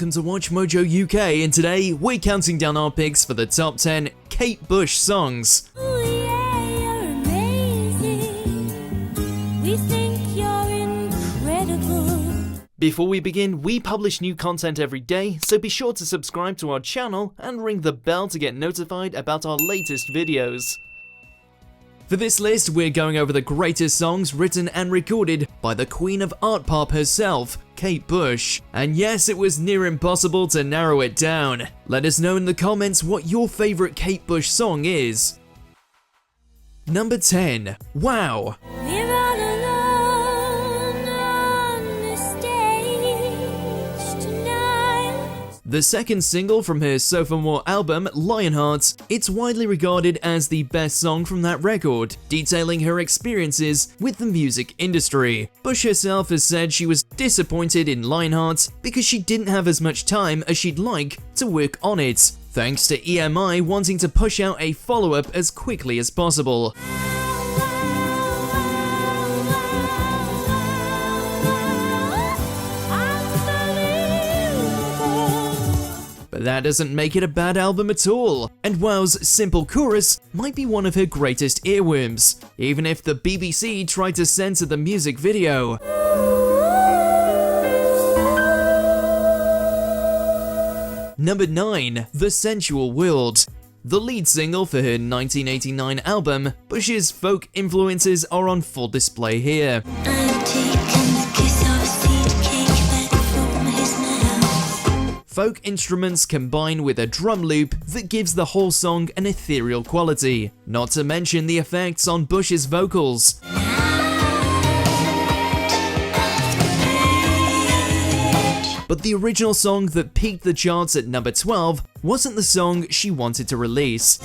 welcome to WatchMojoUK, and today we're counting down our picks for the top 10 Kate Bush songs. Oh yeah, you're amazing. We think you're incredible. Before we begin, we publish new content every day, so be sure to subscribe to our channel and ring the bell to get notified about our latest videos. For this list, we're going over the greatest songs written and recorded by the queen of art pop herself, Kate Bush. And yes, it was near impossible to narrow it down. Let us know in the comments what your favorite Kate Bush song is. Number 10. Wow. We're all alone on the stage tonight. The second single from her sophomore album, Lionheart, it's widely regarded as the best song from that record, detailing her experiences with the music industry. Bush herself has said she was disappointed in Lionheart because she didn't have as much time as she'd like to work on it, thanks to EMI wanting to push out a follow-up as quickly as possible. But that doesn't make it a bad album at all, and Wow's simple chorus might be one of her greatest earworms, even if the BBC tried to censor the music video. Number 9. The Sensual World. The lead single for her 1989 album, Bush's folk influences are on full display here. Folk instruments combine with a drum loop that gives the whole song an ethereal quality, not to mention the effects on Bush's vocals. But the original song that peaked the charts at number 12 wasn't the song she wanted to release.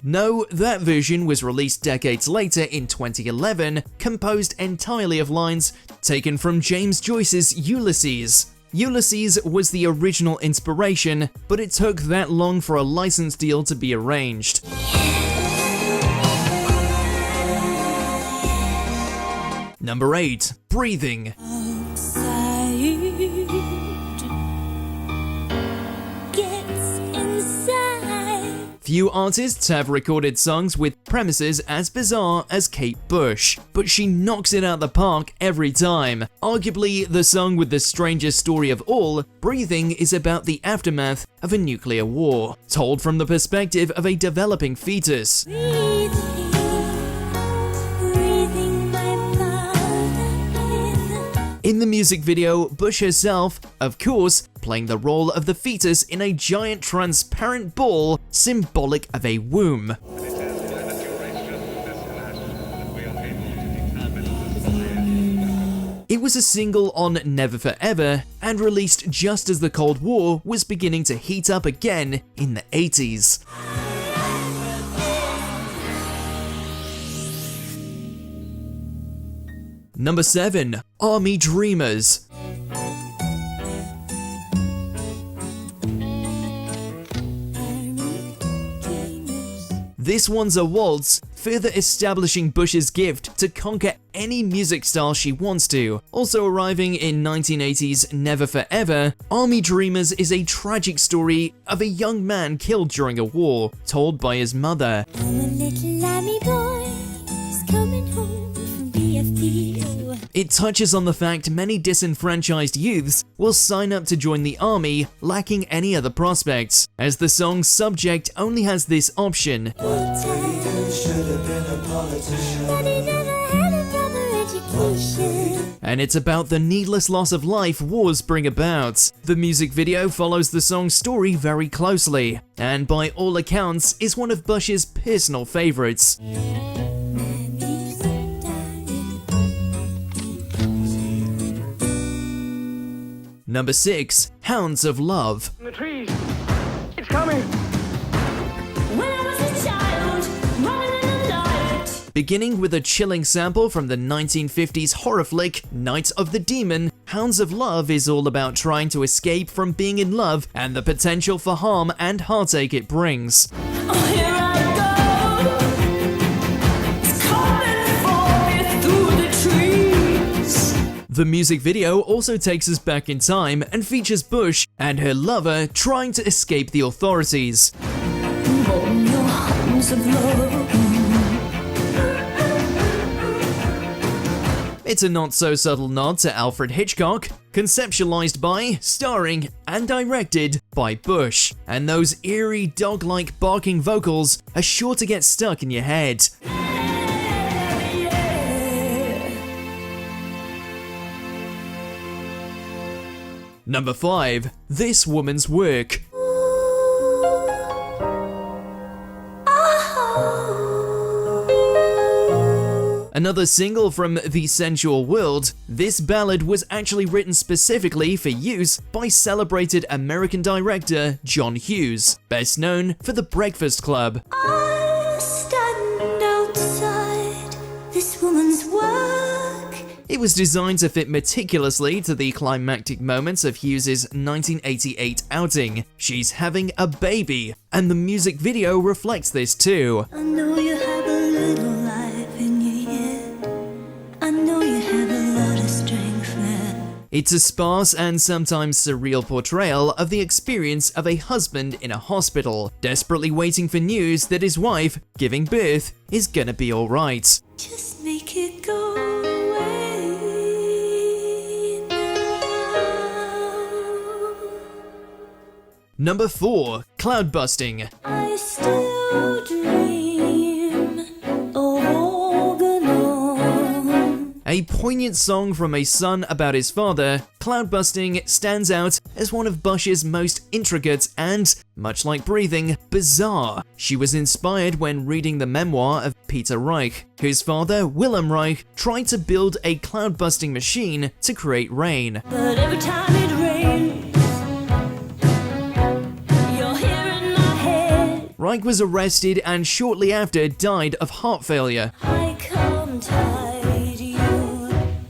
No, that version was released decades later in 2011, composed entirely of lines taken from James Joyce's Ulysses. Ulysses was the original inspiration, but it took that long for a license deal to be arranged. Number 8. Breathing. Few artists have recorded songs with premises as bizarre as Kate Bush, but she knocks it out the park every time. Arguably, the song with the strangest story of all, Breathing is about the aftermath of a nuclear war, told from the perspective of a developing fetus. In the music video, Bush herself, of course, playing the role of the fetus in a giant transparent ball symbolic of a womb. It was a single on Never Forever and released just as the Cold War was beginning to heat up again in the 80s. Number 7. Army Dreamers. This one's a waltz, further establishing Bush's gift to conquer any music style she wants to. Also arriving in 1980's Never Forever, Army Dreamers is a tragic story of a young man killed during a war, told by his mother. I'm a little army boy, he's coming home from BFP. It touches on the fact many disenfranchised youths will sign up to join the army, lacking any other prospects, as the song's subject only has this option. And it's about the needless loss of life wars bring about. The music video follows the song's story very closely, and by all accounts is one of Bush's personal favorites. Number 6. Hounds of Love. In the trees. It's coming. When I was a child, running in the night. Beginning with a chilling sample from the 1950s horror flick Night of the Demon, Hounds of Love is all about trying to escape from being in love and the potential for harm and heartache it brings. Oh, here I go. It's coming for me through the The music video also takes us back in time and features Bush and her lover trying to escape the authorities. Hold your hounds of love. It's a not-so-subtle nod to Alfred Hitchcock, conceptualized by, starring, and directed by Bush, and those eerie dog-like barking vocals are sure to get stuck in your head. Number 5. This Woman's Work. Another single from The Sensual World, this ballad was actually written specifically for use by celebrated American director John Hughes, best known for The Breakfast Club. I stand outside this woman's work. It was designed to fit meticulously to the climactic moments of Hughes' 1988 outing. She's having a baby, and the music video reflects this too. I know you have a little life in your head. I know you have a lot of strength there. It's a sparse and sometimes surreal portrayal of the experience of a husband in a hospital, desperately waiting for news that his wife, giving birth, is gonna be alright. Just make it go away now. Number 4. Cloud busting. I still dream of Organon. A poignant song from a son about his father, Cloud Busting stands out as one of Bush's most intricate and, much like breathing, bizarre. She was inspired when reading the memoir of Peter Reich, whose father, Wilhelm Reich, tried to build a cloud-busting machine to create rain. But every time it rains, you're here in my head. Reich was arrested and shortly after died of heart failure. I can't hide you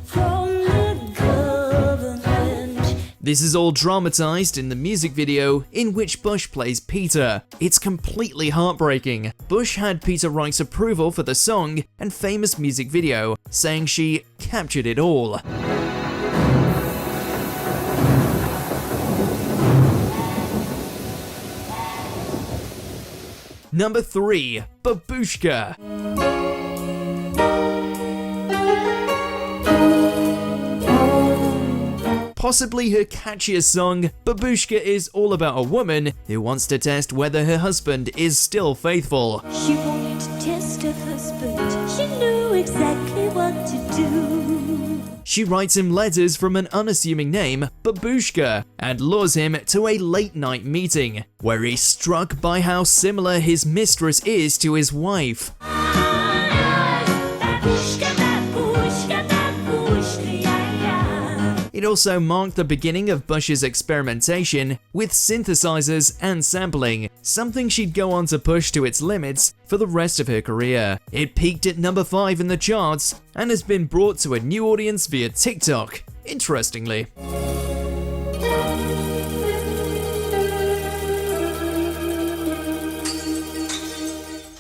from the government. This is all dramatized in the music video in which Bush plays Peter. It's completely heartbreaking. Bush had Peter Reich's approval for the song and famous music video, saying she captured it all. Number 3. Babooshka. Possibly her catchiest song, Babooshka is all about a woman who wants to test whether her husband is still faithful. She wanted to test her husband. She knew exactly what to do. She writes him letters from an unassuming name, Babooshka, and lures him to a late-night meeting, where he's struck by how similar his mistress is to his wife. Babooshka, babooshka, babooshka, yeah. It also marked the beginning of Bush's experimentation with synthesizers and sampling, something she'd go on to push to its limits for the rest of her career. It peaked at number 5 in the charts and has been brought to a new audience via TikTok, interestingly.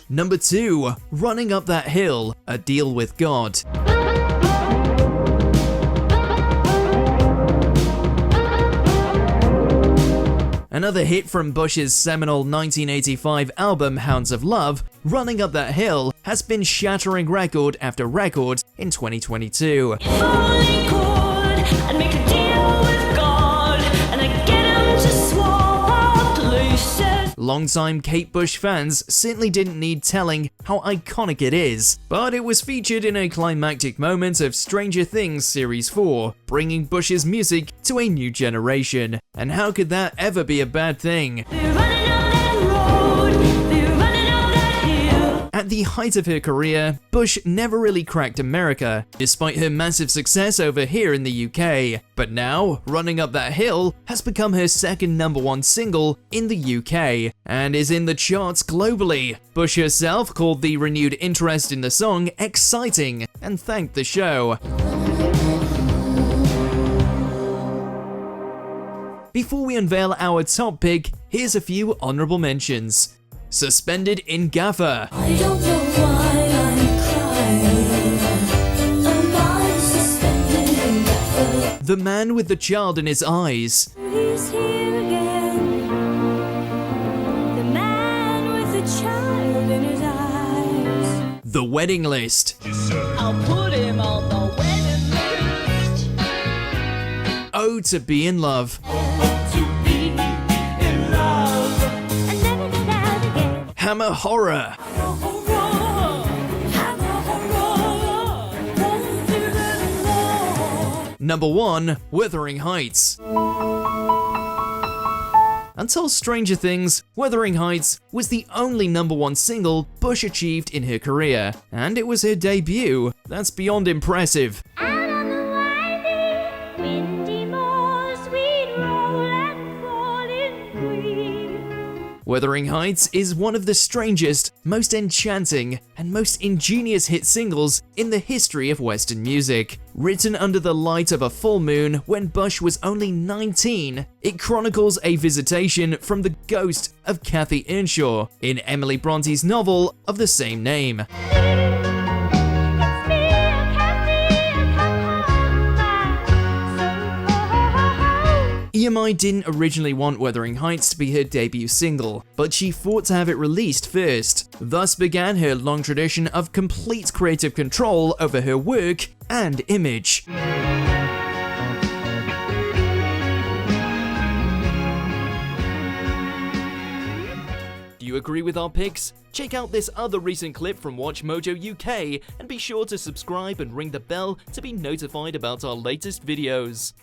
Number 2. Running Up That Hill, A Deal with God. Another hit from Bush's seminal 1985 album Hounds of Love, Running Up That Hill has been shattering record after record in 2022. If only could, I'd make a deal with God, and I'd get him to swap our places. Longtime Kate Bush fans certainly didn't need telling how iconic it is, but it was featured in a climactic moment of Stranger Things Series 4, bringing Bush's music to a new generation. And how could that ever be a bad thing? We're running up that road, we're running up that hill. At the height of her career, Bush never really cracked America, despite her massive success over here in the UK. But now, Running Up That Hill has become her second #1 single in the UK, and is in the charts globally. Bush herself called the renewed interest in the song exciting, and thanked the show. Before we unveil our top pick, here's a few honorable mentions. Suspended in Gaffer. I don't know why I'm crying. Am I suspended in Gaffer? The Man with the Child in His Eyes, He's here again. The man with the child in his eyes. The Wedding List, I'll put him on the wedding list. Oh to Be in Love, To be in love. And never get out again. Hammer Horror, Number 1, Wuthering Heights. Until Stranger Things, Wuthering Heights was the only number 1 single Bush achieved in her career, and it was her debut. That's beyond impressive. Out on the windy, windy moors, we'd roll and fall in green. Wuthering Heights is one of the strangest, most enchanting, and most ingenious hit singles in the history of Western music. Written under the light of a full moon when Bush was only 19, it chronicles a visitation from the ghost of Kathy Earnshaw in Emily Bronte's novel of the same name. EMI didn't originally want Wuthering Heights to be her debut single, but she fought to have it released first. Thus began her long tradition of complete creative control over her work and image. Do you agree with our picks? Check out this other recent clip from WatchMojoUK and be sure to subscribe and ring the bell to be notified about our latest videos.